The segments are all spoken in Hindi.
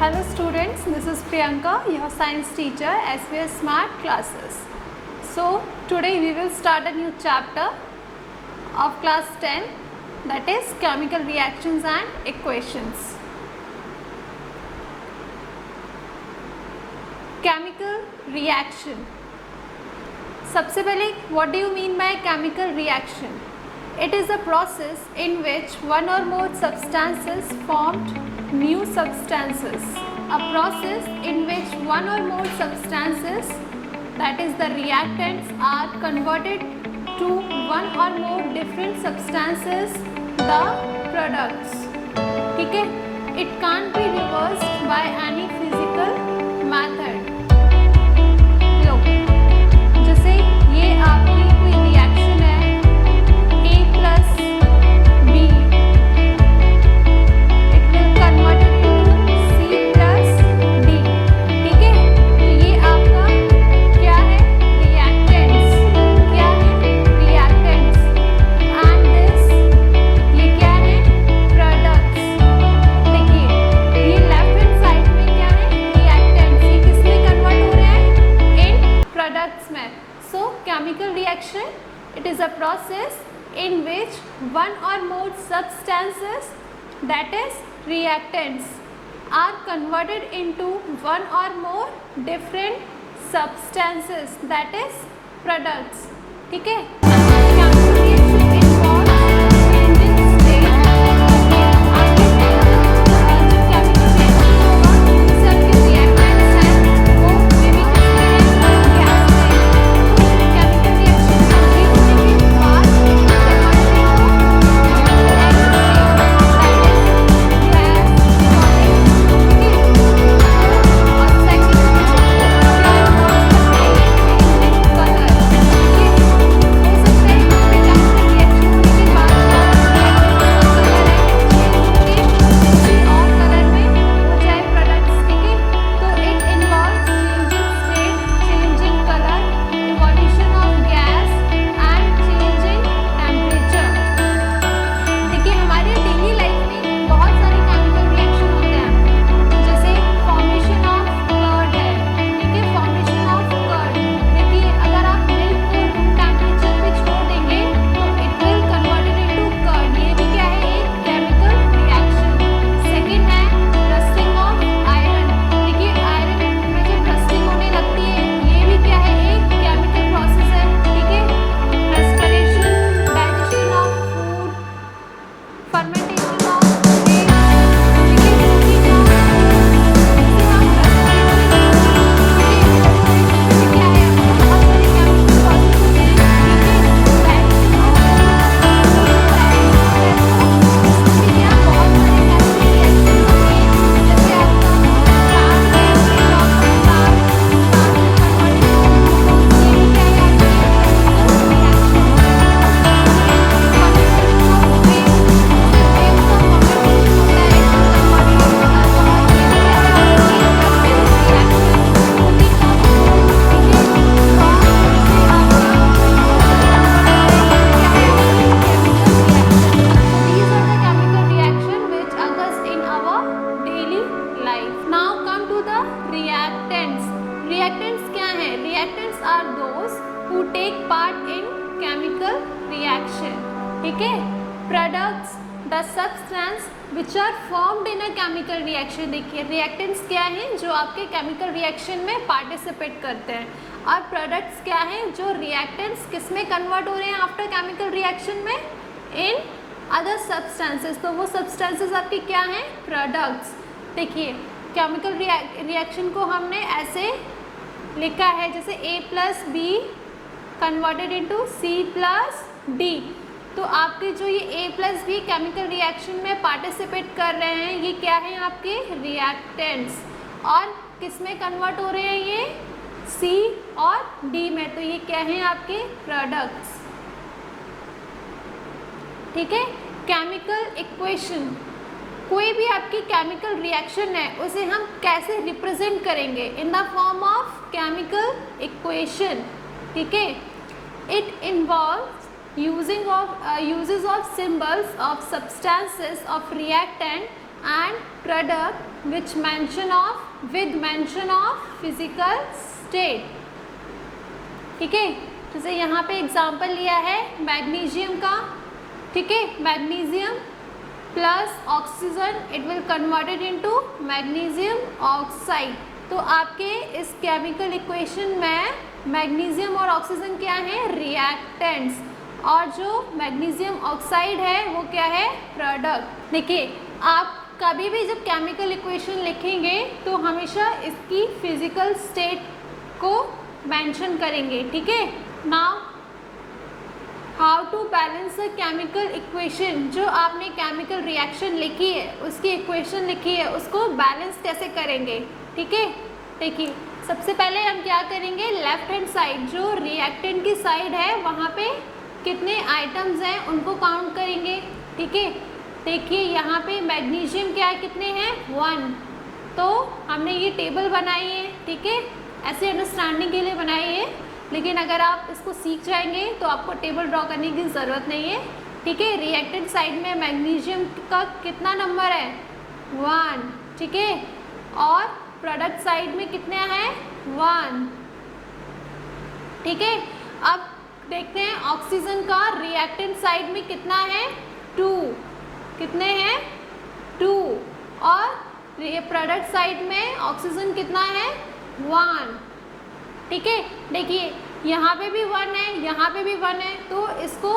Hello students, this is Priyanka, your science teacher, SVS Smart Classes. So today we will start a new chapter of class 10, that is chemical reactions and equations. Chemical reaction. सबसे पहले what do you mean by chemical reaction? It is a process in which one or more substances formed new substances. A process in which one or more substances, that is the reactants, are converted to one or more different substances, the products. ठीक है? It can't be reversed by any physical method. लो, जैसे ये आपकी कोई रिएक्शन है A plus B, it will convert it into C plus D. ठीक है? तो ये आपका क्या है? Reactants. क्या है? Reactants. And this, ये क्या है? Products. देखिए, ये लेफ्ट हैंड साइड में क्या है? Reactants. ये किस में कन्वर्ट हो रहे हैं? In products में. So chemical reaction, it is a process in which one or more substances, that is reactants, are converted into one or more different substances, that is products. ठीक है? Chemical reaction involves changing state. आपके जो chemical reaction होगा, जिससे आपके reactants हैं, वो maybe किसमें है? gas में. Chemical reaction complete होने के बाद products, the substance which are formed in a chemical reaction. देखिए reactants क्या हैं? जो आपके chemical reaction में participate करते हैं, और products क्या हैं? जो reactants किस में convert हो रहे हैं after chemical reaction में? In other substances. तो वो substances आपकी क्या हैं? Products. देखिए chemical reaction को हमने ऐसे लिखा है, जैसे A plus B converted into C plus D. तो आपके जो ये A plus B chemical reaction में पार्टिसिपेट कर रहे हैं, ये क्या हैं? आपके रिएक्टेंट्स. और किस में कन्वर्ट हो रहे हैं? ये C और D में. तो ये क्या हैं? आपके प्रोडक्ट्स. ठीक है? केमिकल इक्वेशन, कोई भी आपकी केमिकल रिएक्शन है उसे हम कैसे रिप्रेजेंट करेंगे? In the form of chemical equation. ठीक है? It involves uses of symbols of substances of reactant and product which mention of with mention of physical state. ठीक है, जैसे यहाँ पे एग्जाम्पल लिया है मैग्नीशियम का। ठीक है, magnesium plus oxygen it will converted into magnesium oxide. तो आपके इस केमिकल इक्वेशन में मैग्नीशियम और ऑक्सीजन क्या है, रिएक्टेंट्स, और जो मैग्नीशियम ऑक्साइड है वो क्या है, प्रोडक्ट। देखिए, आप कभी भी जब केमिकल इक्वेशन लिखेंगे तो हमेशा इसकी फिजिकल स्टेट को मेंशन करेंगे। ठीक है, now how to balance a chemical equation. जो आपने केमिकल रिएक्शन लिखी है, उसकी इक्वेशन लिखी है, उसको बैलेंस कैसे करेंगे। ठीक है, देखिए सबसे पहले हम क्या करेंगे, लेफ्ट हैंड साइड जो रिएक्टेंट की साइड है वहाँ पे कितने आइटम्स हैं उनको काउंट करेंगे। ठीक है, देखिए यहाँ पे मैग्नीशियम क्या है, कितने हैं, 1। तो हमने ये टेबल बनाई है। ठीक है, ऐसे अंडरस्टैंडिंग के लिए बनाई है, लेकिन अगर आप इसको सीख जाएंगे तो आपको टेबल ड्रॉ करने की ज़रूरत नहीं है। ठीक है, रिएक्टेंट साइड में मैग्नीशियम का कितना नंबर है, 1। ठीक है, और प्रोडक्ट साइड में कितने हैं, 1। ठीक है, अब देखते हैं ऑक्सीजन का रिएक्टेंट साइड में कितना है, 2। कितने हैं, 2, और प्रोडक्ट साइड में ऑक्सीजन कितना है, 1। ठीक है, देखिए यहाँ पे भी 1 है, यहाँ पे भी 1 है, तो इसको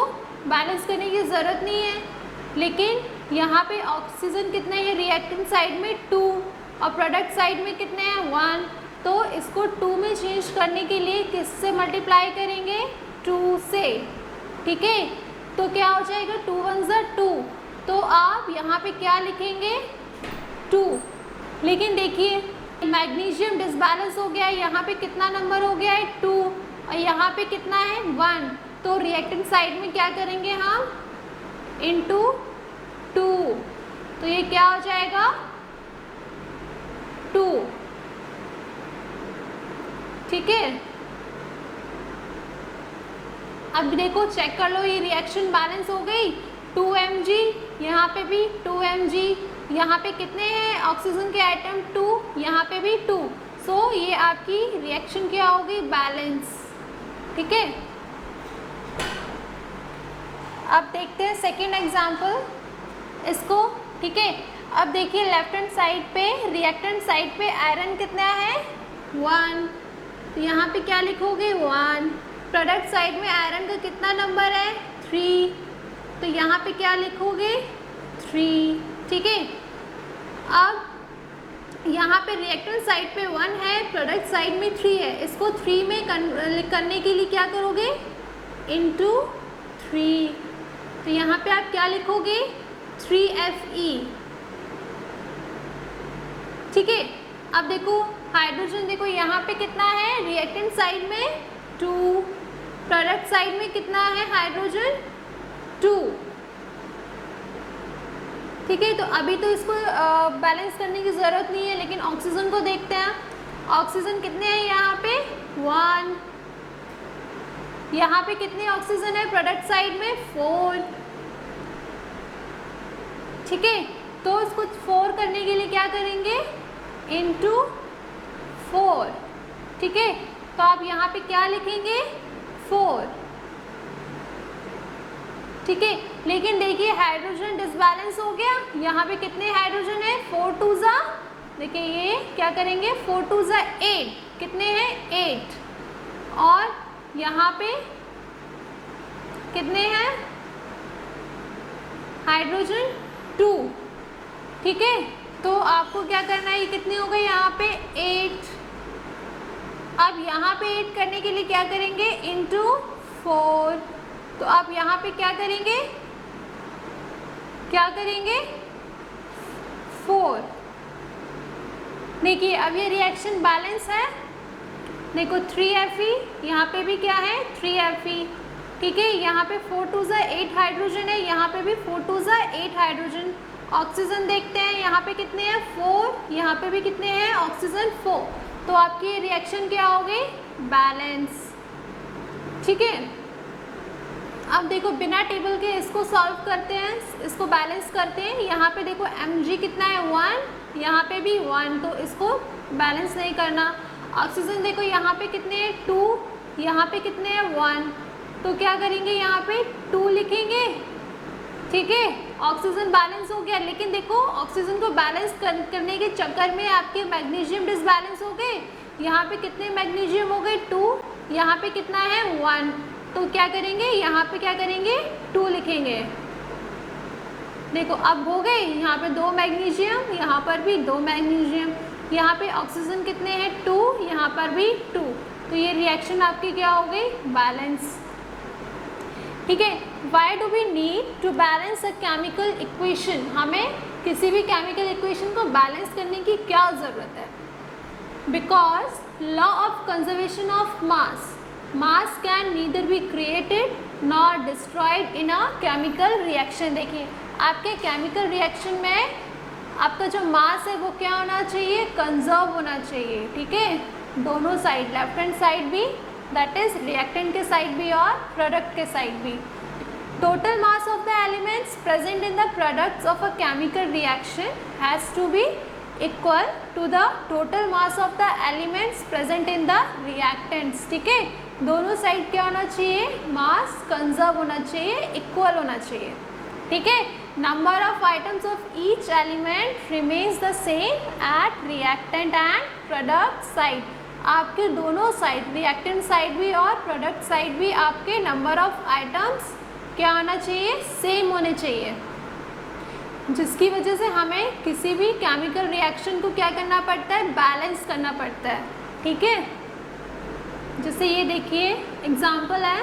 बैलेंस करने की ज़रूरत नहीं है। लेकिन यहाँ पे ऑक्सीजन कितने हैं रिएक्टेंट साइड में, 2, और प्रोडक्ट साइड में कितने हैं, 1। तो इसको 2 में चेंज करने के लिए किससे मल्टीप्लाई करेंगे, 2 से। ठीक है, तो क्या हो जाएगा, 2 1 ज़ा 2। तो आप यहाँ पे क्या लिखेंगे, 2। लेकिन देखिए मैग्नीशियम डिसबैलेंस हो गया है, यहाँ पे कितना नंबर हो गया है, 2, और यहाँ पे कितना है, 1। तो रिएक्टेंट साइड में क्या करेंगे हम, इनटू 2। तो ये क्या हो जाएगा, 2। ठीक है, अब देखो चेक कर लो, ये रिएक्शन बैलेंस हो गई, 2 mg, यहाँ पे भी 2 mg, यहाँ पे कितने हैं ऑक्सीजन के आइटम, 2, यहाँ पे भी 2। सो ये आपकी रिएक्शन क्या होगी, बैलेंस। ठीक है, अब देखते हैं सेकेंड एग्जाम्पल इसको। ठीक है, अब देखिए लेफ्ट हैंड साइड पे, रिएक्टेंट साइड पे आयरन कितना है, 1। तो यहाँ पे क्या लिखोगे, 1। प्रोडक्ट साइड में आयरन का कितना नंबर है, 3। तो यहाँ पे क्या लिखोगे, 3। ठीक है, अब यहाँ पे रिएक्टेंट साइड पे 1 है, प्रोडक्ट साइड में 3 है, इसको 3 में करने के लिए क्या करोगे, इनटू 3। तो यहाँ पे आप क्या लिखोगे, 3Fe। ठीक है, अब देखो हाइड्रोजन, देखो यहाँ पे कितना है रिएक्टेंट साइड में, 2, प्रोडक्ट साइड में कितना है हाइड्रोजन, 2। ठीक है, तो अभी तो इसको बैलेंस करने की ज़रूरत नहीं है, लेकिन ऑक्सीजन को देखते हैं। ऑक्सीजन कितने हैं यहाँ पे, 1। यहाँ पे कितने ऑक्सीजन है प्रोडक्ट साइड में, 4। ठीक है, तो इसको 4 करने के लिए क्या करेंगे, इनटू 4। ठीक है, तो आप यहाँ पे क्या लिखेंगे, 4। ठीक है, लेकिन देखिए हाइड्रोजन डिसबैलेंस हो गया, यहाँ पे कितने हाइड्रोजन है, 4 2 ज़ा, देखिए ये क्या करेंगे, 4 2 ज़ा 8, कितने हैं, 8। और यहाँ पे कितने हैं हाइड्रोजन, 2। ठीक है, तो आपको क्या करना है, ये कितने हो गए यहाँ पे, 8। अब यहाँ पे 8 करने के लिए क्या करेंगे, इनटू 4। तो आप यहाँ पे क्या करेंगे, 4। देखिए अब ये रिएक्शन बैलेंस है, देखो 3Fe, यहाँ पे भी क्या है, 3Fe। ठीक है, यहाँ पे 4 2 ज़ा 8 हाइड्रोजन है, यहाँ पे भी 4 2 ज़ा 8 हाइड्रोजन। ऑक्सीजन देखते हैं, यहाँ पे कितने हैं, 4, यहाँ पे भी कितने हैं ऑक्सीजन, 4। तो आपकी रिएक्शन क्या हो गई, बैलेंस। ठीक है, अब देखो बिना टेबल के इसको सॉल्व करते हैं, इसको बैलेंस करते हैं। यहाँ पे देखो mg कितना है, 1, यहाँ पे भी 1, तो इसको बैलेंस नहीं करना। ऑक्सीजन देखो यहाँ पे कितने हैं 2, यहाँ पे कितने हैं 1, तो क्या करेंगे यहाँ पे 2 लिखेंगे, ठीक है। ऑक्सीजन बैलेंस हो गया, लेकिन देखो ऑक्सीजन को बैलेंस करने के चक्कर में आपके मैग्नीशियम डिसबैलेंस हो गए। यहाँ पे कितने मैग्नीशियम हो गए 2, यहाँ पे कितना है 1, तो क्या करेंगे यहाँ पे क्या करेंगे 2 लिखेंगे। देखो अब हो गए, यहाँ पे 2 मैग्नीशियम, यहाँ पर भी 2 मैग्नीशियम, यहाँ पे ऑक्सीजन कितने हैं 2, यहाँ पर भी 2, तो ये रिएक्शन आपकी क्या हो गई बैलेंस, ठीक है। Why do we need to balance a chemical equation, हमें किसी भी केमिकल इक्वेशन को बैलेंस करने की क्या ज़रूरत है? Because law of conservation of mass can neither be created nor destroyed in a chemical reaction. देखिए आपके केमिकल रिएक्शन में आपका जो मास है वो क्या होना चाहिए, कंजर्व होना चाहिए, ठीक है। दोनों साइड, लेफ्ट हैंड साइड भी, दैट इज रिएक्टेंट के साइड भी और प्रोडक्ट के साइड भी। Total mass of the elements present in the products of a chemical reaction has to be equal to the total mass of the elements present in the reactants, ठीक है। दोनों साइड क्या होना चाहिए, मास कंजर्व होना चाहिए, इक्वल होना चाहिए, ठीक है। Number of items of each element remains the same at reactant and product side. आपके दोनों साइड, रिएक्टेंट साइड भी और प्रोडक्ट साइड भी, आपके नंबर ऑफ आइटम्स क्या होना चाहिए, सेम होने चाहिए, जिसकी वजह से हमें किसी भी केमिकल रिएक्शन को क्या करना पड़ता है, बैलेंस करना पड़ता है, ठीक है। जैसे ये देखिए एग्जाम्पल है,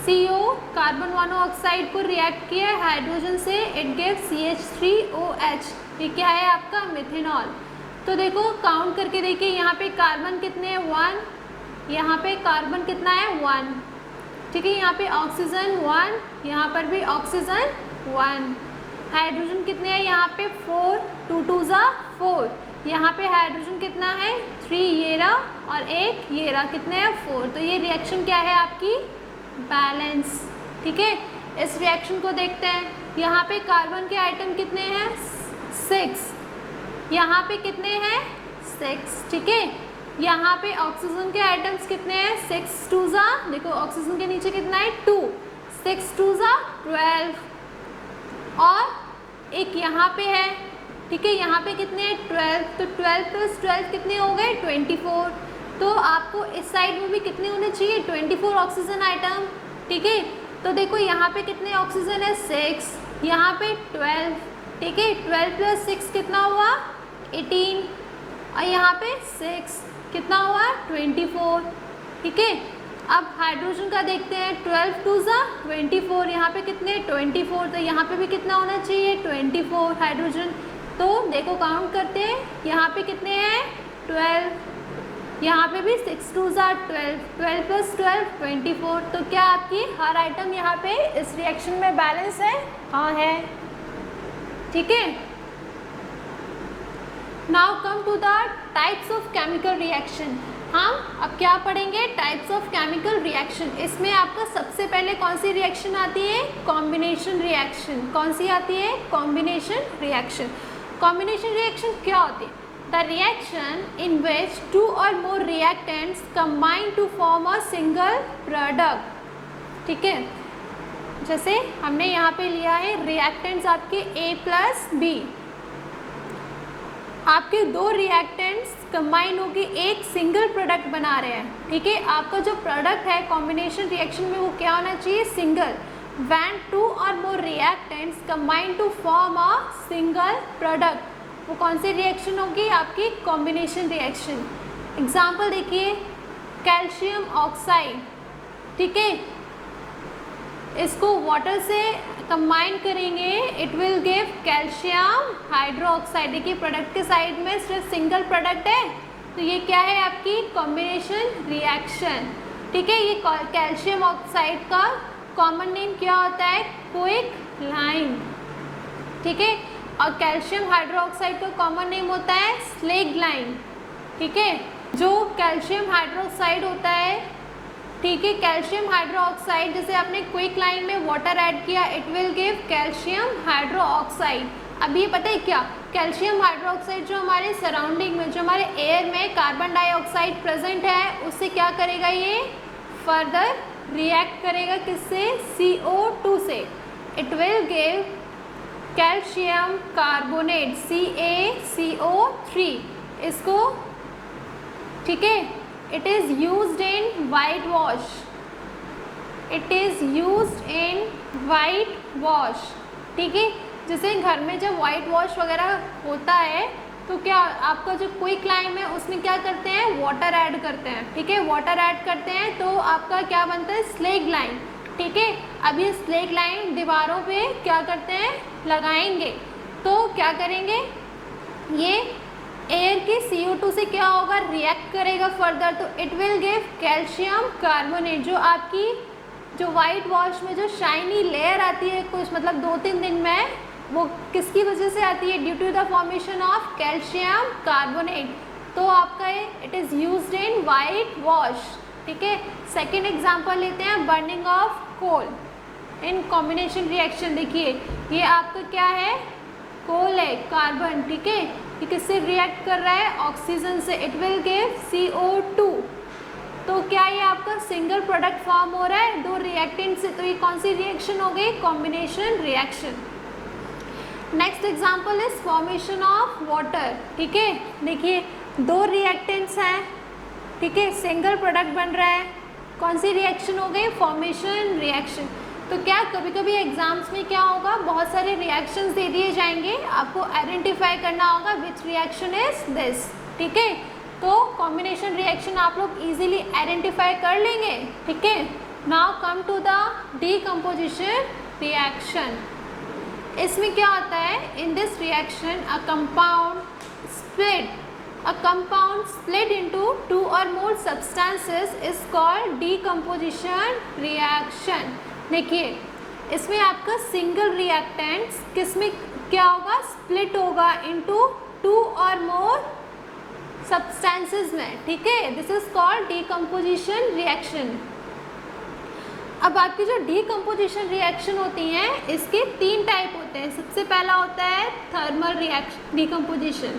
CO कार्बन मोनोऑक्साइड को रिएक्ट किया हाइड्रोजन से, इट गिव्स CH3OH, ये क्या है आपका मिथेनॉल। तो देखो काउंट करके देखिए, यहाँ पे कार्बन कितने हैं 1, यहाँ पे कार्बन कितना है 1, ठीक है। यहाँ पे ऑक्सीजन 1, यहाँ पर भी ऑक्सीजन 1, हाइड्रोजन कितने हैं यहाँ पे 4, 2 2 ज़ा 4, यहाँ पे हाइड्रोजन कितना है 3, ये रहा, और एक ये रहा, कितने हैं 4, तो ये रिएक्शन क्या है आपकी बैलेंस, ठीक है। इस रिएक्शन को देखते हैं, यहाँ पे कार्बन के आइटम कितने हैं 6, यहाँ पे कितने हैं 6, ठीक है। यहाँ पे ऑक्सीजन के आइटम्स कितने हैं 6 2 ज़ा, देखो ऑक्सीजन के नीचे कितना है 2, 6 2 ज़ा 12, और एक यहाँ पे है, ठीक है, यहाँ पे कितने हैं 12, तो 12 + 12 कितने हो गए 24, तो आपको इस साइड में भी कितने होने चाहिए 24 ऑक्सीजन आइटम, ठीक है। तो देखो यहाँ पे कितने ऑक्सीजन है 6, यहाँ पे 12, ठीक है, 12 + 6 कितना हुआ 18, और यहाँ पे 6 कितना हुआ 24, ठीक है। अब हाइड्रोजन का देखते हैं, 12 2 ज़ा 24, यहाँ पे कितने 24, तो यहाँ पे भी कितना होना चाहिए 24 हाइड्रोजन। तो देखो काउंट करते हैं, यहाँ पे कितने हैं 12, यहाँ पे भी 6 2 ज़ा 12, 12 + 12 24, तो क्या आपकी हर आइटम यहाँ पे इस रिएक्शन में बैलेंस है, हाँ है, ठीक है। Now come to the types of chemical reaction. हम अब क्या पढ़ेंगे, टाइप्स ऑफ केमिकल रिएक्शन। इसमें आपका सबसे पहले कौन सी रिएक्शन आती है, कॉम्बिनेशन रिएक्शन। कौन सी आती है, कॉम्बिनेशन रिएक्शन। कॉम्बिनेशन रिएक्शन क्या होती है, the reaction in which 2 or more reactants combine to form a single product, ठीक है। जैसे हमने यहाँ पे लिया है रिएक्टेंट्स आपके A + B, आपके 2 रिएक्टेंट्स कंबाइन होकर एक सिंगल प्रोडक्ट बना रहे हैं, ठीक है। आपका जो प्रोडक्ट है कॉम्बिनेशन रिएक्शन में वो क्या होना चाहिए, single. When 2 or more reactants combine to form a single product, वो कौन सी रिएक्शन होगी आपकी, कॉम्बिनेशन रिएक्शन। एग्जाम्पल देखिए, कैल्शियम ऑक्साइड, ठीक है, इसको वाटर से कंबाइन करेंगे, it will give calcium hydroxide. देखिए प्रोडक्ट के साइड में सिर्फ सिंगल प्रोडक्ट है, तो ये क्या है आपकी कॉम्बिनेशन रिएक्शन, ठीक है। ये कैल्शियम ऑक्साइड का कॉमन नेम क्या होता है, क्विक लाइम, ठीक है। और कैल्शियम हाइड्रोक्साइड का कॉमन नेम होता है स्लेग लाइम, ठीक है। जो कैल्शियम हाइड्रोक्साइड होता है, ठीक है, कैल्शियम हाइड्रोक्साइड जैसे आपने क्विक लाइन में वाटर ऐड किया, it will give calcium hydroxide. अब ये पता है क्या, कैल्शियम हाइड्रोक्साइड जो हमारे सराउंडिंग में, जो हमारे एयर में कार्बन डाइऑक्साइड प्रेजेंट है, उससे क्या करेगा, ये फर्दर रिएक्ट करेगा किससे, CO2 से। It will give calcium carbonate CaCO3 इसको, ठीक है। It is used in white wash, it is used in white wash, ठीक है। जैसे घर में जब वाइट वॉश वगैरह होता है तो क्या आपका जो क्विक लाइम है उसमें क्या करते हैं, वाटर ऐड करते हैं, ठीक है। वाटर ऐड करते हैं तो आपका क्या बनता है, स्लेग लाइन, ठीक है। अब ये स्लेग लाइन दीवारों पे क्या करते हैं, लगाएंगे, तो क्या करेंगे, ये एयर की CO2 से क्या होगा, रिएक्ट करेगा फर्दर, तो it will give calcium carbonate. जो आपकी जो वाइट वॉश में जो शाइनी लेयर आती है कुछ मतलब 2-3 दिन में, वो किसकी वजह से आती है, due to the formation of calcium carbonate. तो आपका it is used in white wash, ठीक है। सेकेंड एग्जाम्पल लेते हैं, burning of coal in combination reaction. देखिए ये आपका क्या है, कोल है, कार्बन, ठीक है। ये किससे रिएक्ट कर रहा है, ऑक्सीजन से। It will give CO2। तो क्या ये आपका सिंगल प्रोडक्ट फॉर्म हो रहा है दो रिएक्टेंट से, तो ये कौन सी रिएक्शन हो गई, combination reaction. Next example is formation of water, ठीक है। देखिए दो रिएक्टेंट्स हैं, ठीक है, सिंगल प्रोडक्ट बन रहा है, कौन सी रिएक्शन हो गई, फॉर्मेशन रिएक्शन। तो क्या कभी कभी एग्जाम्स में क्या होगा, बहुत सारे रिएक्शंस दे दिए जाएंगे, आपको आइडेंटिफाई करना होगा विच रिएक्शन इज दिस, ठीक है। तो कॉम्बिनेशन रिएक्शन आप लोग इजीली आइडेंटिफाई कर लेंगे, ठीक है। Now come to the decomposition reaction. इसमें क्या होता है, in this reaction a compound split into 2 or more substances is called decomposition reaction। देखिए इसमें आपका सिंगल रिएक्टेंट्स किसमें क्या होगा, स्प्लिट होगा इनटू 2 or more substances में, ठीक है। This is called decomposition reaction. अब आपकी जो डीकम्पोजिशन रिएक्शन होती हैं इसके 3 टाइप होते हैं। सबसे पहला होता है thermal reaction decomposition,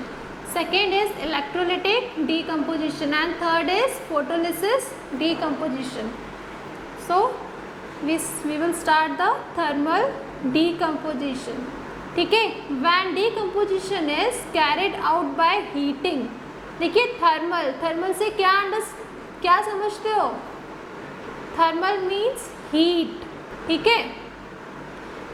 second is electrolytic decomposition and third is photolysis decomposition. So we will start the thermal decomposition, ठीक है। When decomposition is carried out by heating. देखिए थर्मल से क्या समझते हो, थर्मल मीन्स हीट, ठीक है।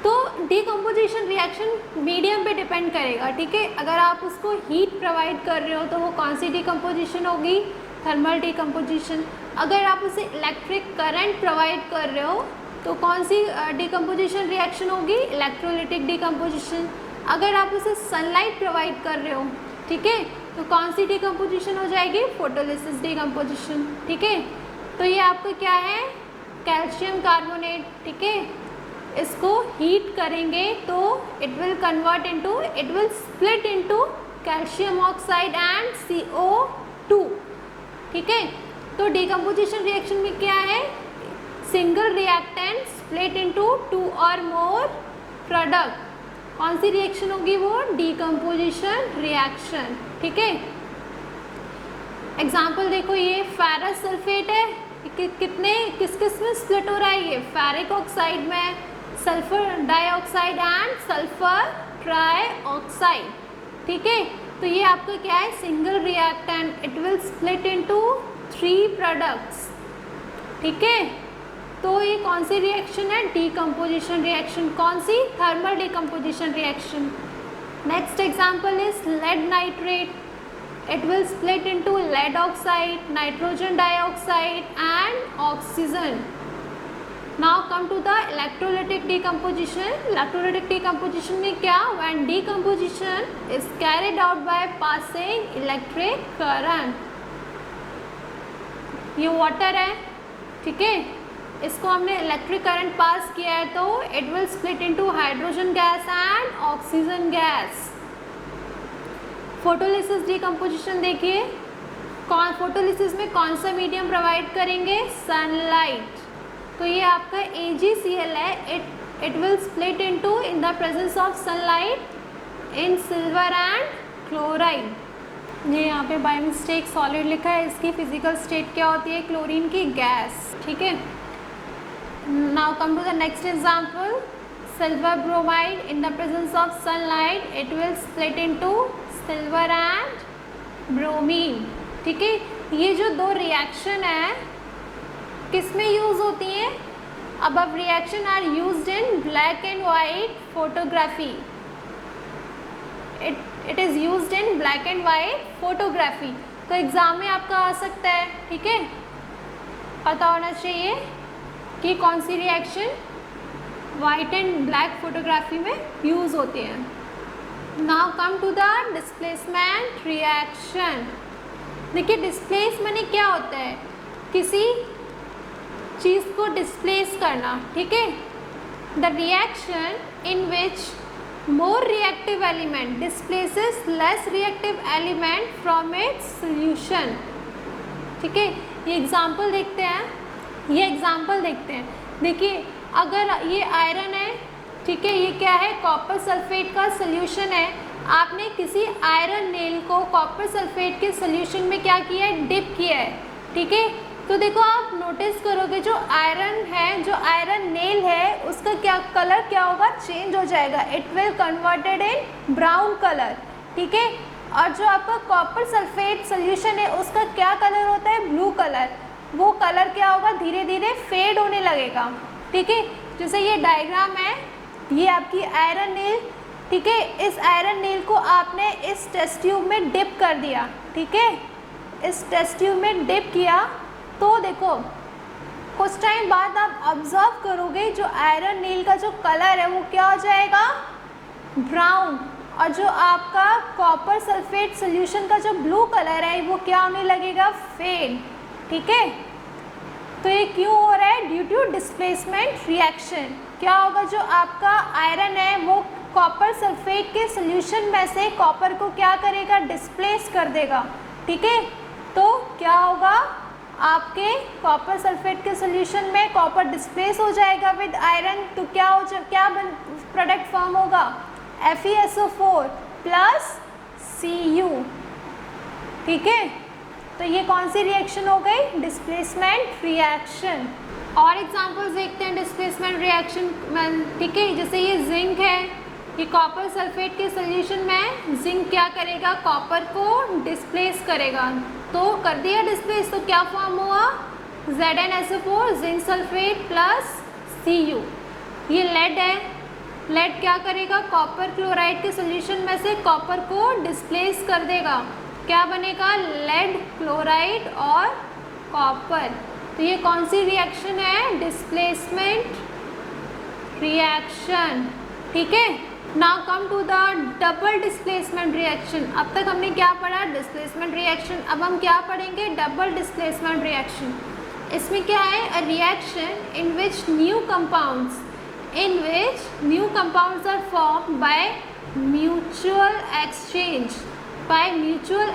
तो डीकम्पोजिशन रिएक्शन मीडियम पे डिपेंड करेगा, ठीक है। अगर आप उसको हीट प्रोवाइड कर रहे हो तो वो कौन सी डीकम्पोजिशन होगी, थर्मल डीकम्पोजिशन। अगर आप उसे इलेक्ट्रिक करंट प्रोवाइड कर रहे हो तो कौन सी डीकम्पोजिशन रिएक्शन होगी, इलेक्ट्रोलिटिक डीकम्पोजिशन। अगर आप उसे सनलाइट प्रोवाइड कर रहे हो, ठीक है, तो कौन सी डीकम्पोजिशन हो जाएगी, फोटोलिसिस डीकम्पोजिशन, ठीक है। तो ये आपका क्या है, कैल्शियम कार्बोनेट, ठीक है। इसको हीट करेंगे तो it will split into calcium oxide and CO2, ठीक है। तो डीकम्पोजिशन रिएक्शन में क्या है, सिंगल रिएक्टेंट स्प्लिट इनटू 2 और मोर प्रोडक्ट। कौन सी रिएक्शन होगी वो, डीकम्पोजिशन रिएक्शन, ठीक है। एग्जाम्पल देखो, ये फेरस सल्फेट है, किस में स्प्लिट हो रहा है, ये फेरिक ऑक्साइड में, sulphur dioxide and sulphur trioxide, ठीक है। तो ये आपका क्या है, single reactant, it will split into 3 products, ठीक है। तो ये कौन सी रिएक्शन है, डीकम्पोजिशन रिएक्शन। कौन सी, thermal decomposition reaction. Next example is lead nitrate, it will split into lead oxide, nitrogen dioxide and oxygen. Now come to the electrolytic decomposition. Electrolytic decomposition में क्या, when decomposition is carried out by passing electric current। ये वाटर है, ठीक है, इसको हमने इलेक्ट्रिक करंट पास किया है तो it will split into hydrogen gas and oxygen gas। Photolysis decomposition देखिए, फोटोलिसिस में कौन सा मीडियम प्रोवाइड करेंगे, सनलाइट। तो ये आपका AgCl है, it will split into in the presence of sunlight in silver and chloride. ये यहाँ पे बाय मिस्टेक सॉलिड लिखा है, इसकी फिजिकल स्टेट क्या होती है, क्लोरीन की गैस। ठीक है, now come to the next example, silver bromide in the presence of sunlight it will split into silver and bromine. ठीक है, ये जो दो रिएक्शन है किस में यूज होती हैं, above reaction are used in black and white photography. It is used in black and white photography. तो एग्जाम में आपका आ सकता है। ठीक है, पता होना चाहिए कि कौन सी reaction white and black photography में यूज होती है। Now come to the displacement reaction. देखिए डिस्प्लेस माने क्या होता है, किसी चीज़ को डिस्प्लेस करना। ठीक है, the reaction in which more reactive element displaces less reactive element from its solution. ठीक है, ये एग्जांपल देखते हैं, देखिए अगर ये आयरन है, ठीक है, ये क्या है, कॉपर सल्फेट का सॉल्यूशन है। आपने किसी आयरन नेल को कॉपर सल्फेट के सॉल्यूशन में क्या किया है, डिप किया है। ठीक है, तो देखो आप नोटिस करोगे जो आयरन है, जो आयरन नेल है, उसका क्या कलर क्या होगा, चेंज हो जाएगा, it will converted in brown colour. ठीक है, और जो आपका कॉपर सल्फेट सोल्यूशन है उसका क्या कलर होता है, ब्लू कलर। वो कलर क्या होगा, धीरे धीरे फेड होने लगेगा। ठीक है, जैसे ये डायग्राम है, ये आपकी आयरन नेल। ठीक है, इस आयरन नेल को आपने इस टेस्ट ट्यूब में डिप कर दिया। ठीक है, इस टेस्ट ट्यूब में डिप किया तो देखो कुछ टाइम बाद आप ऑब्जर्व करोगे जो आयरन नेल का जो कलर है वो क्या हो जाएगा, ब्राउन, और जो आपका कॉपर सल्फेट सॉल्यूशन का जो ब्लू कलर है वो क्या होने लगेगा, फेड। ठीक है, तो ये क्यों हो रहा है, ड्यू टू डिस्प्लेसमेंट रिएक्शन। क्या होगा, जो आपका आयरन है वो कॉपर सल्फेट के सॉल्यूशन में से कॉपर को क्या करेगा, डिस्प्लेस कर देगा। ठीक है, तो क्या होगा, आपके कॉपर सल्फेट के सॉल्यूशन में कॉपर डिस्प्लेस हो जाएगा विद आयरन, तो क्या प्रोडक्ट फॉर्म होगा, FeSO4 प्लस Cu। ठीक है, तो ये कौन सी रिएक्शन हो गई, डिस्प्लेसमेंट रिएक्शन। और एग्जांपल्स देखते हैं डिस्प्लेसमेंट रिएक्शन में। ठीक है, जैसे ये जिंक है, ये कॉपर सल्फेट के सॉल्यूशन में जिंक क्या करेगा, कॉपर को डिस्प्लेस करेगा, तो कर दिया डिस्प्लेस, तो क्या फॉर्म हुआ, ZnSO4 zinc sulphate plus Cu। ये लेड है, लेड क्या करेगा, कॉपर क्लोराइड के सॉल्यूशन में से कॉपर को डिस्प्लेस कर देगा, क्या बनेगा, लेड क्लोराइड और कॉपर। तो ये कौन सी रिएक्शन है, डिस्प्लेसमेंट रिएक्शन। ठीक है, now come to the double displacement reaction. अब तक हमने क्या पढ़ा, डिस्प्लेसमेंट रिएक्शन, अब हम क्या पढ़ेंगे, डबल डिस्प्लेसमेंट रिएक्शन। इसमें क्या है, a reaction in which new compounds are formed by mutual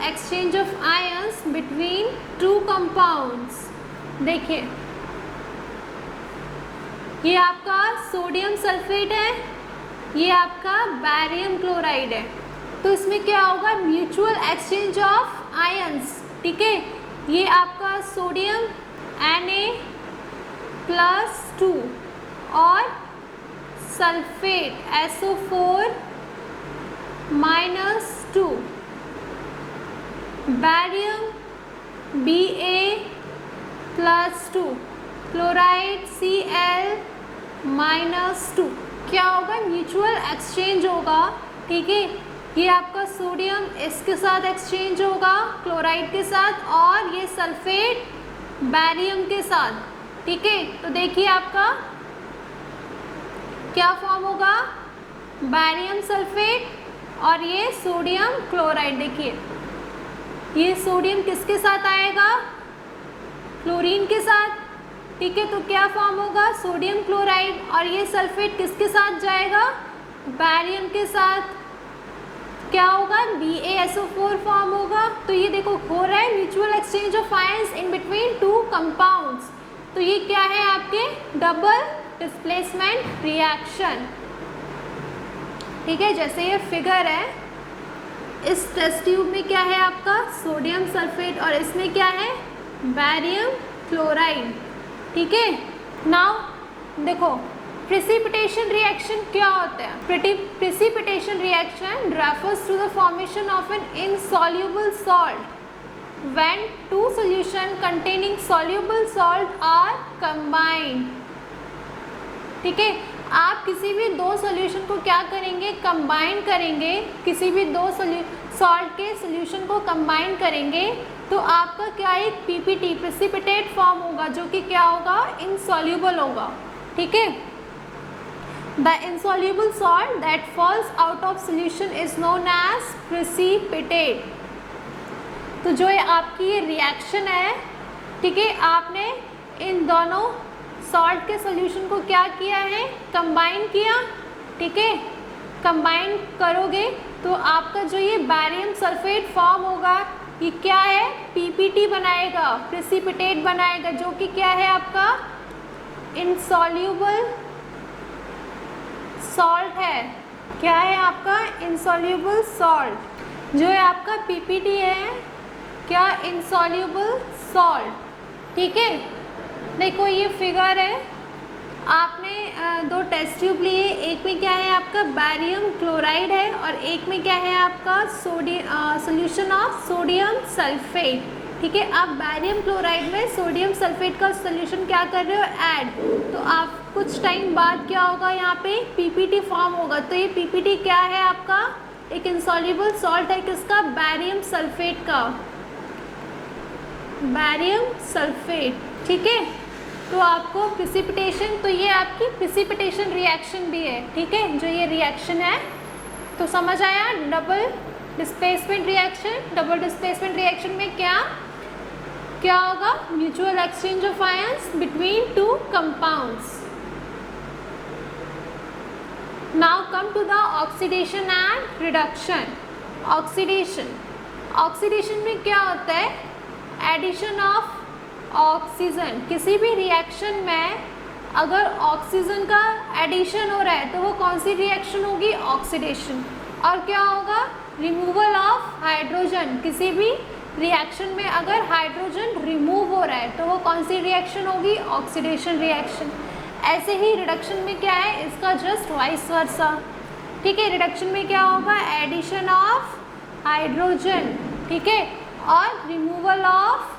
exchange of ions between two compounds. देखिए ये आपका सोडियम सल्फेट है, ये आपका बैरियम क्लोराइड है, तो इसमें क्या होगा, म्यूचुअल एक्सचेंज ऑफ आयंस। ठीक है, ये आपका सोडियम Na+2 और sulphate SO4-2, barium Ba+2, chloride Cl-2, क्या होगा, म्यूचुअल एक्सचेंज होगा। ठीक है, ये आपका सोडियम इसके साथ एक्सचेंज होगा क्लोराइड के साथ, और ये सल्फेट बैरियम के साथ। ठीक है, तो देखिए आपका क्या फॉर्म होगा, बैरियम सल्फेट और ये सोडियम क्लोराइड। देखिए ये सोडियम किसके साथ आएगा, क्लोरीन के साथ। ठीक है, तो क्या फॉर्म होगा, सोडियम क्लोराइड, और ये सल्फेट किसके साथ जाएगा, बैरियम के साथ, क्या होगा, BaSO4 फॉर्म होगा। तो ये देखो हो रहा है mutual exchange of ions in between two compounds, तो ये क्या है आपके डबल डिस्प्लेसमेंट रिएक्शन। ठीक है, जैसे ये फिगर है, इस टेस्ट ट्यूब में क्या है आपका सोडियम सल्फेट और इसमें क्या है बैरियम क्लोराइड। ठीक है, नाउ देखो प्रेसिपिटेशन रिएक्शन क्या होता है। Precipitation reaction refers to the formation of an insoluble salt when two solution containing soluble salt are combined. ठीक है, आप किसी भी दो सॉल्यूशन को क्या करेंगे कंबाइन करेंगे, किसी भी दो सॉल्ट के सॉल्यूशन को कंबाइन करेंगे तो आपका क्या एक पीपीटी प्रेसिपिटेट फॉर्म होगा जो कि क्या होगा इनसॉल्युबल होगा। ठीक है, the insoluble salt that falls out of solution is known as precipitate. तो जो आपकी ये रिएक्शन है, ठीक है, आपने इन दोनों सॉल्ट के सॉल्यूशन को क्या किया है कंबाइन किया। ठीक है, कंबाइन करोगे तो आपका जो ये बैरियम सल्फेट फॉर्म होगा ये क्या है पीपीटी बनाएगा, प्रेसिपिटेट बनाएगा, जो कि क्या है आपका इनसॉल्युबल सॉल्ट है। क्या है आपका इनसॉल्युबल सॉल्ट, जो है आपका पीपीटी है क्या इनसॉल्युबल सॉल्ट। ठीक है, देखो ये फिगर है, आपने दो टेस्ट ट्यूब लिए, एक में क्या है आपका बैरियम क्लोराइड है और एक में क्या है आपका सोल्यूशन ऑफ सोडियम सल्फेट। ठीक है, आप बैरियम क्लोराइड में सोडियम सल्फेट का सोल्यूशन क्या कर रहे हो ऐड, तो आप कुछ टाइम बाद क्या होगा यहाँ पे पीपीटी फॉर्म होगा। तो ये पीपीटी क्या है आपका एक इनसॉल्युबल सॉल्ट है किसका बैरियम सल्फेट का, बैरियम सल्फेट। ठीक है, तो आपको प्रेसिपिटेशन, तो ये आपकी प्रेसिपिटेशन रिएक्शन भी है। ठीक है, जो ये रिएक्शन है तो समझ आया double displacement reaction. Double displacement reaction में क्या क्या होगा mutual exchange of ions between two compounds. Now come to the oxidation and reduction. Oxidation में क्या होता है एडिशन ऑफ ऑक्सीजन। किसी भी रिएक्शन में अगर ऑक्सीजन का एडिशन हो रहा है तो वो कौन सी रिएक्शन होगी ऑक्सीडेशन। और क्या होगा रिमूवल ऑफ हाइड्रोजन। किसी भी रिएक्शन में अगर हाइड्रोजन रिमूव हो रहा है तो वो कौन सी रिएक्शन होगी ऑक्सीडेशन रिएक्शन। ऐसे ही रिडक्शन में क्या है इसका जस्ट वाइस वर्सा। ठीक है, रिडक्शन में क्या होगा एडिशन ऑफ हाइड्रोजन, ठीक है, और रिमूवल ऑफ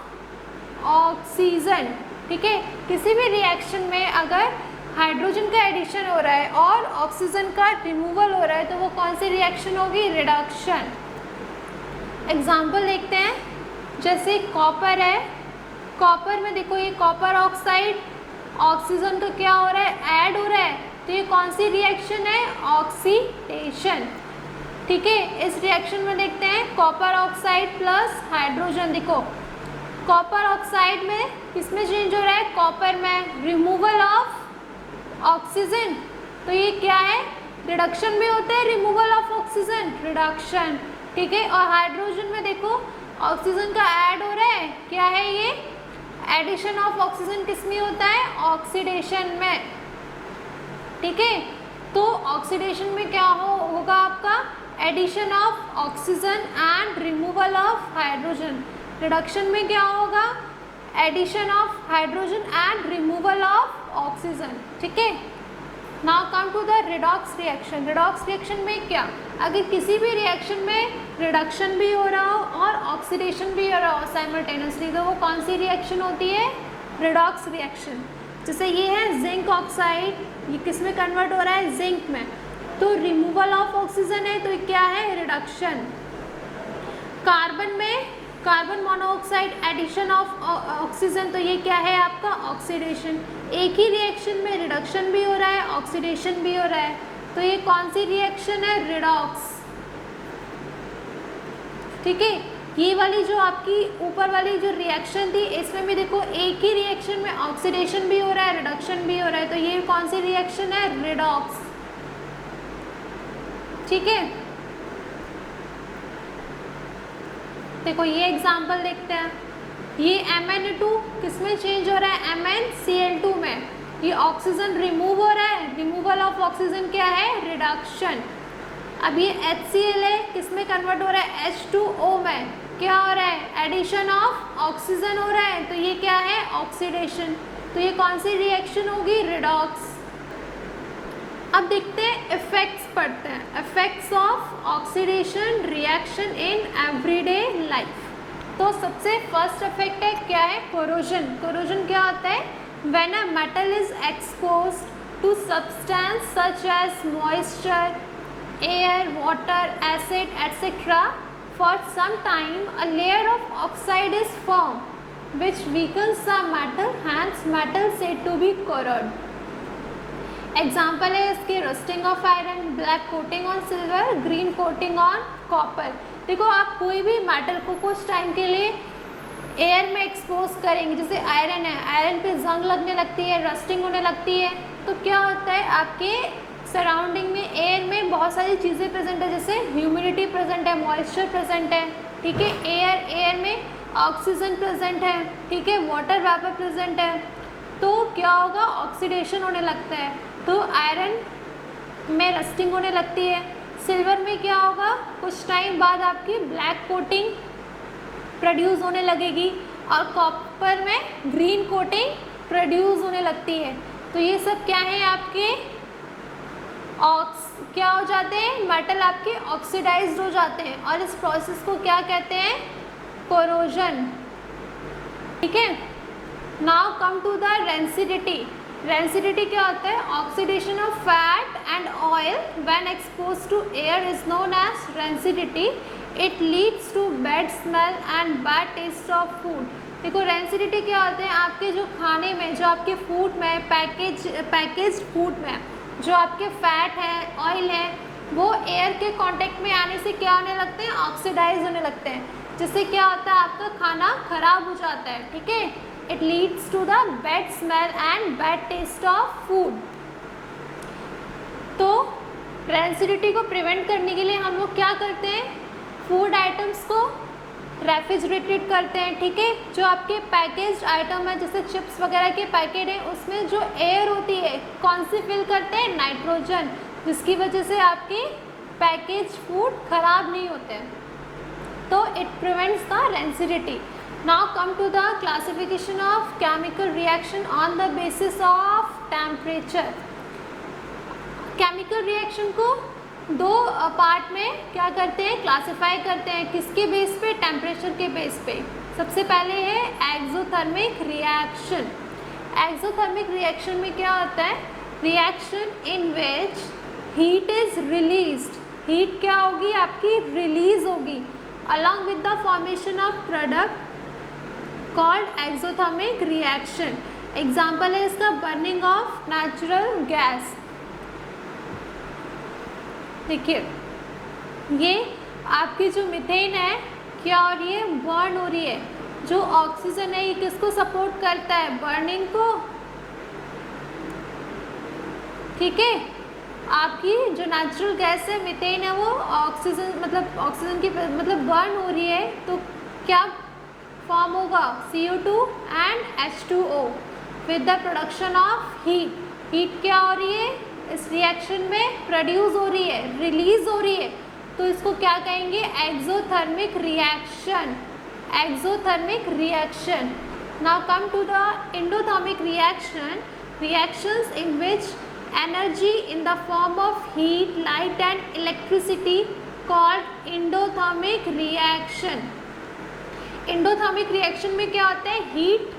ऑक्सीजन। ठीक है, किसी भी रिएक्शन में अगर हाइड्रोजन का एडिशन हो रहा है और ऑक्सीजन का रिमूवल हो रहा है तो वो कौन सी रिएक्शन होगी रिडक्शन। एग्जाम्पल देखते हैं, जैसे कॉपर है, कॉपर में देखो ये कॉपर ऑक्साइड ऑक्सीजन का क्या हो रहा है ऐड हो रहा है, तो ये कौन सी रिएक्शन है ऑक्सीडेशन। ठीक है, इस रिएक्शन में देखते हैं कॉपर ऑक्साइड प्लस हाइड्रोजन। देखो कॉपर ऑक्साइड में किसमें चेंज हो रहा है कॉपर में, रिमूवल ऑफ ऑक्सीजन, तो ये क्या है रिडक्शन में होता है रिमूवल ऑफ ऑक्सीजन रिडक्शन। ठीक है, और हाइड्रोजन में देखो ऑक्सीजन का ऐड हो रहा है, क्या है ये एडिशन ऑफ ऑक्सीजन किस में होता है ऑक्सीडेशन में। ठीक है, तो ऑक्सीडेशन में क्या होगा आपका addition of oxygen and removal of hydrogen. Reduction में क्या होगा addition of hydrogen and removal of oxygen. ठीक है, now come to the redox reaction. Redox reaction में क्या अगर किसी भी रिएक्शन में रिडक्शन भी हो रहा हो और ऑक्सीडेशन भी हो रहा हो साइमल्टेनियसली तो वो कौन सी रिएक्शन होती है रिडॉक्स रिएक्शन। जैसे ये है जिंक ऑक्साइड, ये किस में कन्वर्ट हो रहा है जिंक में, तो रिमूवल ऑफ ऑक्सीजन है तो क्या है रिडक्शन। कार्बन में carbon monoxide addition of oxygen, तो ये क्या है आपका ऑक्सीडेशन। एक ही रिएक्शन में रिडक्शन भी हो रहा है ऑक्सीडेशन भी हो रहा है, तो ये कौन सी रिएक्शन है रिडॉक्स। ठीक है, ये वाली जो आपकी ऊपर वाली जो रिएक्शन थी इसमें भी देखो एक ही रिएक्शन में ऑक्सीडेशन भी हो रहा है रिडक्शन भी हो रहा है, तो ये कौन सी रिएक्शन है रिडॉक्स। ठीक है, देखो ये एग्जाम्पल देखते हैं, ये MnO2 किसमें चेंज हो रहा है MnCl2 में, ये ऑक्सीजन रिमूव हो रहा है, रिमूवल ऑफ ऑक्सीजन क्या है रिडक्शन। अब ये HCl है, किस में कन्वर्ट हो रहा है, H2O में। क्या हो रहा है, एडिशन ऑफ ऑक्सीजन हो रहा है, तो ये क्या है, ऑक्सीडेशन। तो ये कौन सी रिएक्शन होगी, रिडॉक्स। अब देखते हैं इफेक्ट्स पढ़ते हैं, effects of oxidation reaction in everyday life. तो सबसे फर्स्ट इफेक्ट है क्या है, कोरोजन। कोरोजन क्या होता है, when a metal is exposed to substance such as moisture, air, water, acid etcetera for some time a layer of oxide is form which weakens the metal, hence metal said to be corrode. Example है इसके, rusting of iron, black coating on silver, green coating on copper. देखो आप कोई भी मेटल को कुछ टाइम के लिए एयर में एक्सपोज करेंगे, जैसे आयरन है, आयरन पे जंग लगने लगती है, रस्टिंग होने लगती है, तो क्या होता है आपके सराउंडिंग में, एयर में बहुत सारी चीज़ें प्रेजेंट है, जैसे ह्यूमिडिटी प्रेजेंट है, मॉइस्चर प्रेजेंट है, ठीक है, एयर में ऑक्सीजन प्रेजेंट है, ठीक है, वाटर वेपर प्रेजेंट है, तो क्या होगा, ऑक्सीडेशन होने लगता है, तो आयरन में रस्टिंग होने लगती है। सिल्वर में क्या होगा, कुछ टाइम बाद आपकी ब्लैक कोटिंग प्रोड्यूस होने लगेगी, और कॉपर में ग्रीन कोटिंग प्रोड्यूस होने लगती है। तो ये सब क्या है आपके क्या हो जाते हैं, मेटल आपके ऑक्सीडाइज्ड हो जाते हैं, और इस प्रोसेस को क्या कहते हैं, कोरोजन, ठीक है। Now come to the rancidity. Rancidity क्या होता है, oxidation of fat and oil when expose to air is known as rancidity. It leads to bad smell and bad taste of food. देखो रेंसिडिटी क्या होते हैं, आपके जो खाने में, जो आपके फूड में, पैकेज्ड फूड में जो आपके फैट है, ऑयल है, वो एयर के कांटेक्ट में आने से क्या होने लगते हैं, ऑक्सीडाइज होने लगते हैं, जिससे क्या होता है, आपका खाना खराब हो जाता है, ठीक है। It leads to the bad smell and bad taste of food. तो रेंसिडिटी को प्रिवेंट करने के लिए हम लोग क्या करते हैं, फूड आइटम्स को रेफ्रिजरेटेड करते हैं, ठीक है। जो आपके पैकेज्ड आइटम है, जैसे चिप्स वगैरह के पैकेट है, उसमें जो एयर होती है कौन सी फिल करते हैं, नाइट्रोजन, जिसकी वजह से आपके पैकेज फूड खराब नहीं होते हैं। तो it prevents the rancidity. Now come to the classification of chemical reaction on the basis of temperature. Chemical reaction को दो पार्ट में क्या करते हैं, क्लासिफाई करते हैं, किसके बेस पे, टेम्परेचर के बेस पे। सबसे पहले है एक्सोथर्मिक रिएक्शन। एक्सोथर्मिक रिएक्शन में क्या होता है, reaction in which heat is released. Heat क्या होगी, आपकी रिलीज होगी along with the formation of product called exothermic reaction. Example है इसका, बर्निंग ऑफ नेचुरल गैस। देखिए ये आपकी जो मीथेन है क्या हो रही है, बर्न हो रही है। जो ऑक्सीजन है ये किसको सपोर्ट करता है, बर्निंग को, ठीक है। आपकी जो नेचुरल गैस है मीथेन है, वो ऑक्सीजन ऑक्सीजन की बर्न हो रही है, तो क्या फॉर्म होगा, CO2 and H2O with the production of heat. Heat क्या हो रही है, इस रिएक्शन में प्रोड्यूस हो रही है, रिलीज हो रही है, तो इसको क्या कहेंगे, exothermic reaction. Exothermic reaction. Now come to the endothermic reaction. Reactions in which energy in the form of heat, light and electricity called endothermic reaction. endothermic reaction में क्या होता है, हीट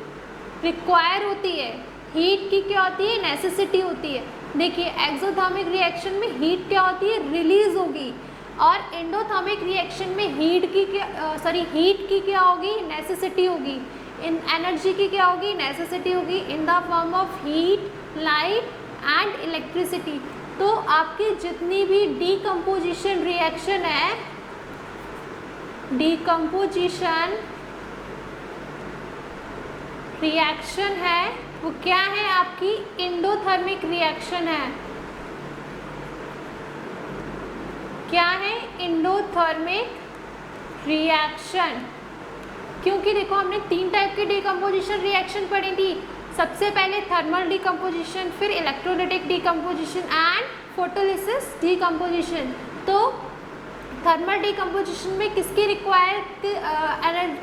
रिक्वायर होती है, हीट की क्या होती है, नेसेसिटी होती है। देखिए एक्सोथर्मिक रिएक्शन में हीट क्या होती है, रिलीज होगी, और एंडोथर्मिक रिएक्शन में हीट की क्या होगी, नेसेसिटी होगी। इन एनर्जी की क्या होगी, नेसेसिटी होगी, in the form of heat, light and electricity. तो आपकी जितनी भी डीकम्पोजिशन रिएक्शन है, डीकम्पोजिशन रिएक्शन है, वो क्या है, आपकी एंडोथर्मिक रिएक्शन है। क्या है, एंडोथर्मिक रिएक्शन। क्योंकि देखो हमने 3 टाइप की डीकम्पोजिशन रिएक्शन पढ़ी थी। सबसे पहले थर्मल डीकम्पोजिशन, फिर electrolytic decomposition and photolysis decomposition. तो थर्मल डिकम्पोजिशन में किसकी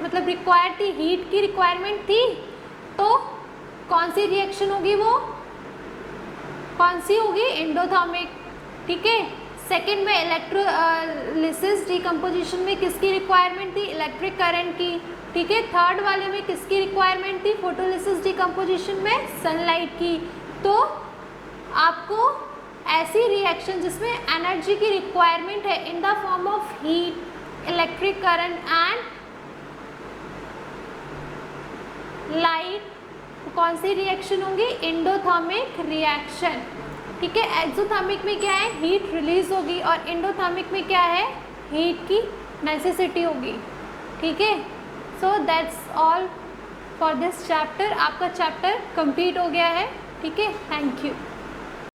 मतलब रिक्वायर्ड थी, हीट की रिक्वायरमेंट थी, तो कौन सी रिएक्शन होगी, वो कौन सी होगी, एंडोथर्मिक। ठीक है। सेकेंड में इलेक्ट्रोलिसिस डिकम्पोजिशन में किसकी रिक्वायरमेंट थी, इलेक्ट्रिक करंट की। ठीक है। थर्ड वाले में किसकी रिक्वायरमेंट थी, फोटोलिसिस डिकम्पोजिशन में सनलाइट की। तो आपको ऐसी रिएक्शन जिसमें एनर्जी की रिक्वायरमेंट है in the form of heat, electric current and light, कौन सी रिएक्शन होंगी, एंडोथर्मिक रिएक्शन। ठीक है। एक्सोथर्मिक में क्या है, हीट रिलीज होगी, और एंडोथर्मिक में क्या है, हीट की नेसेसिटी होगी। ठीक है। So that's all for this chapter. आपका चैप्टर कंप्लीट हो गया है। ठीक है। Thank you.